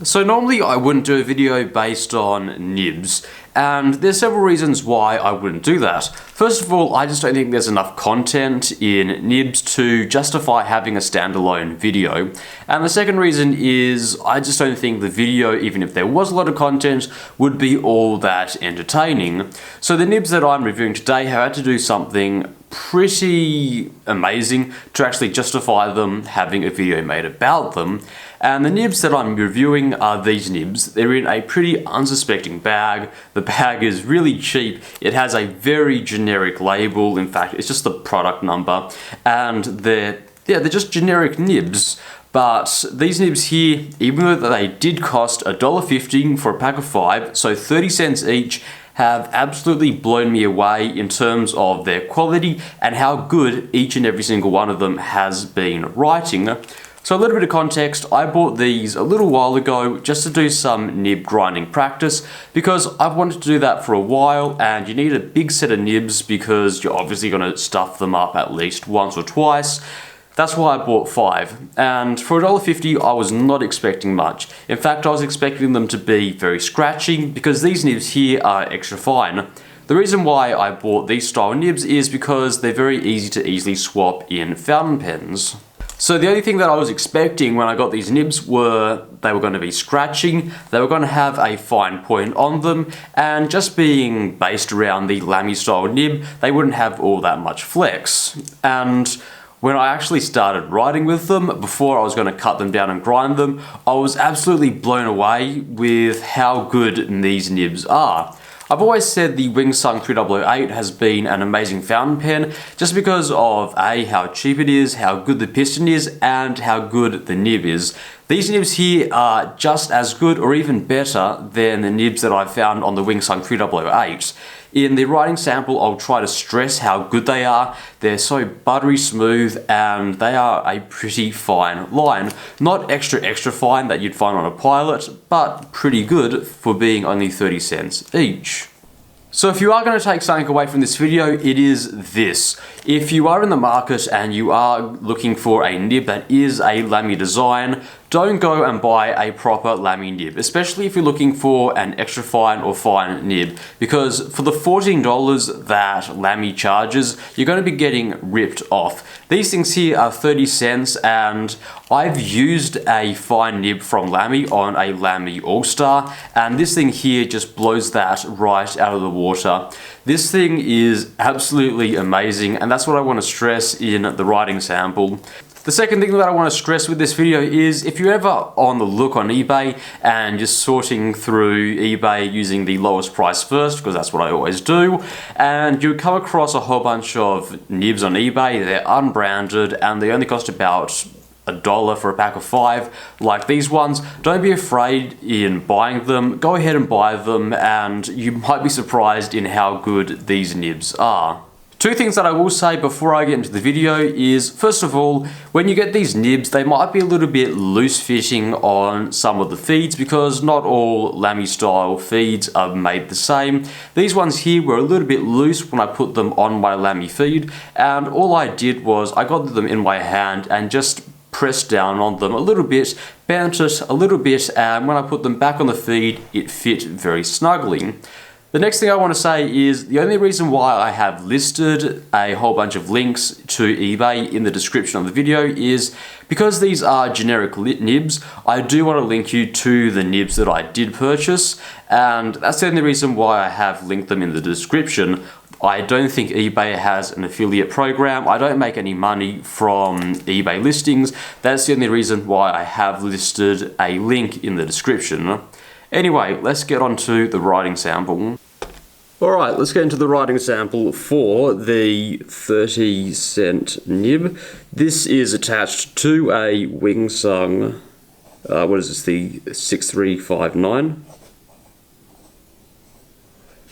So normally I wouldn't do a video based on nibs, and there's several reasons why I wouldn't do that. First of all, I just don't think there's enough content in nibs to justify having a standalone video. And the second reason is I just don't think the video, even if there was a lot of content, would be all that entertaining. So the nibs that I'm reviewing today have had to do something pretty amazing to actually justify them having a video made about them. And the nibs that I'm reviewing are these nibs. They're in a pretty unsuspecting bag. The bag is really cheap. It has a very generic label. In fact, it's just the product number. And they're just generic nibs. But these nibs here, even though they did cost $1.50 for a pack of 5, so 30 cents each, have absolutely blown me away in terms of their quality and how good each and every single one of them has been writing. So a little bit of context, I bought these a little while ago just to do some nib grinding practice because I've wanted to do that for a while, and you need a big set of nibs because you're obviously going to stuff them up at least once or twice. That's why I bought 5, and for $1.50 I was not expecting much. In fact, I was expecting them to be very scratchy because these nibs here are extra fine. The reason why I bought these style nibs is because they're very easy to easily swap in fountain pens. So the only thing that I was expecting when I got these nibs were they were going to be scratching, they were going to have a fine point on them, and just being based around the Lamy style nib, they wouldn't have all that much flex. And when I actually started writing with them, before I was going to cut them down and grind them, I was absolutely blown away with how good these nibs are. I've always said the Wingsung 3008 has been an amazing fountain pen just because of A, how cheap it is, how good the piston is, and how good the nib is. These nibs here are just as good or even better than the nibs that I've found on the Wingsung 3008. In the writing sample, I'll try to stress how good they are. They're so buttery smooth and they are a pretty fine line. Not extra fine that you'd find on a Pilot, but pretty good for being only 30 cents each. So if you are going to take something away from this video, it is this. If you are in the market and you are looking for a nib that is a Lamy design, don't go and buy a proper Lamy nib, especially if you're looking for an extra fine or fine nib, because for the $14 that Lamy charges, you're going to be getting ripped off. These things here are 30 cents, and I've used a fine nib from Lamy on a Lamy All-Star, and this thing here just blows that right out of the water. This thing is absolutely amazing, and that's what I want to stress in the writing sample. The second thing that I want to stress with this video is if you're ever on the look on eBay and you're sorting through eBay using the lowest price first, because that's what I always do, and you come across a whole bunch of nibs on eBay, they're unbranded and they only cost about $1 for a pack of 5, like these ones, don't be afraid in buying them. Go ahead and buy them, and you might be surprised in how good these nibs are. Two things that I will say before I get into the video is, first of all, when you get these nibs, they might be a little bit loose fitting on some of the feeds because not all Lamy style feeds are made the same. These ones here were a little bit loose when I put them on my Lamy feed, and all I did was I got them in my hand and just pressed down on them a little bit, bent it a little bit, and when I put them back on the feed, it fit very snugly. The next thing I want to say is the only reason why I have listed a whole bunch of links to eBay in the description of the video is because these are generic nibs. I do want to link you to the nibs that I did purchase, and that's the only reason why I have linked them in the description. I don't think eBay has an affiliate program. I don't make any money from eBay listings. That's the only reason why I have listed a link in the description. Anyway, let's get on to the writing sample. Alright, let's get into the writing sample for the 30 cent nib. This is attached to a Wingsung, what is this, the 6359.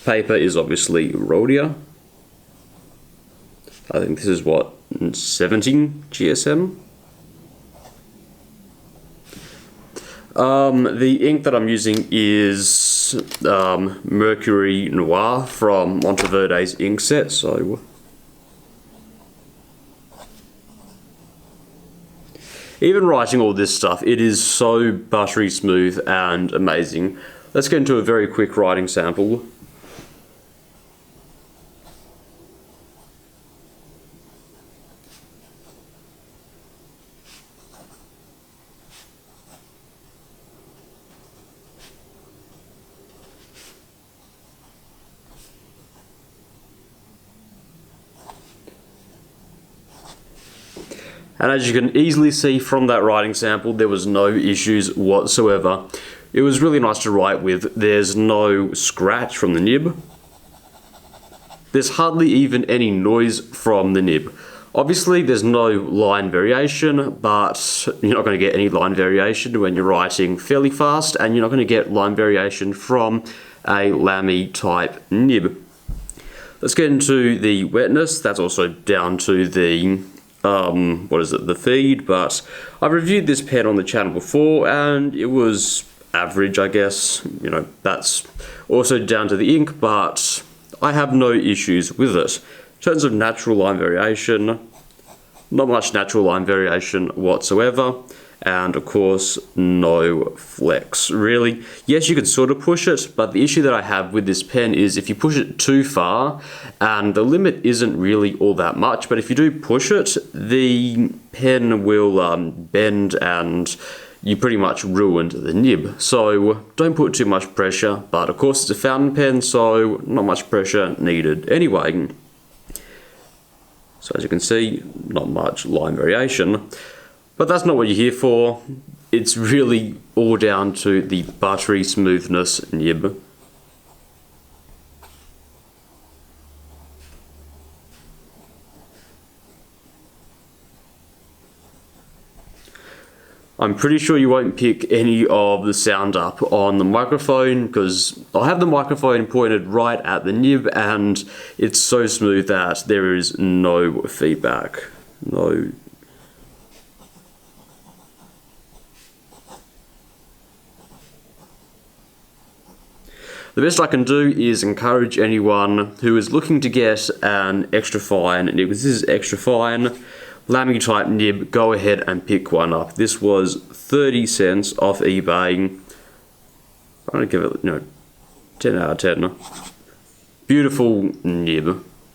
Paper is obviously Rhodia. I think this is what, 17 GSM? The ink that I'm using is Mercury Noir from Monteverde's ink set, so even writing all this stuff, it is so buttery smooth and amazing. Let's get into a very quick writing sample. And as you can easily see from that writing sample, there was no issues whatsoever. It was really nice to write with. There's no scratch from the nib. There's hardly even any noise from the nib. Obviously, there's no line variation, but you're not going to get any line variation when you're writing fairly fast, and you're not going to get line variation from a Lamy type nib. Let's get into the wetness. That's also down to the the feed, but I've reviewed this pen on the channel before and it was average, I guess. You know, that's also down to the ink, but I have no issues with it. In terms of natural line variation, not much natural line variation whatsoever, and of course no flex really. Yes, you can sort of push it, but the issue that I have with this pen is if you push it too far, and the limit isn't really all that much, but if you do push it, the pen will bend and you pretty much ruined the nib. So don't put too much pressure, but of course it's a fountain pen, so not much pressure needed anyway. So as you can see, not much line variation. But that's not what you're here for. It's really all down to the buttery smoothness nib. I'm pretty sure you won't pick any of the sound up on the microphone because I have the microphone pointed right at the nib and it's so smooth that there is no feedback. No. The best I can do is encourage anyone who is looking to get an extra fine nib. This is extra fine Lamy type nib. Go ahead and pick one up. This was 30 cents off eBay. I'm gonna give it 10 out of 10. Beautiful nib.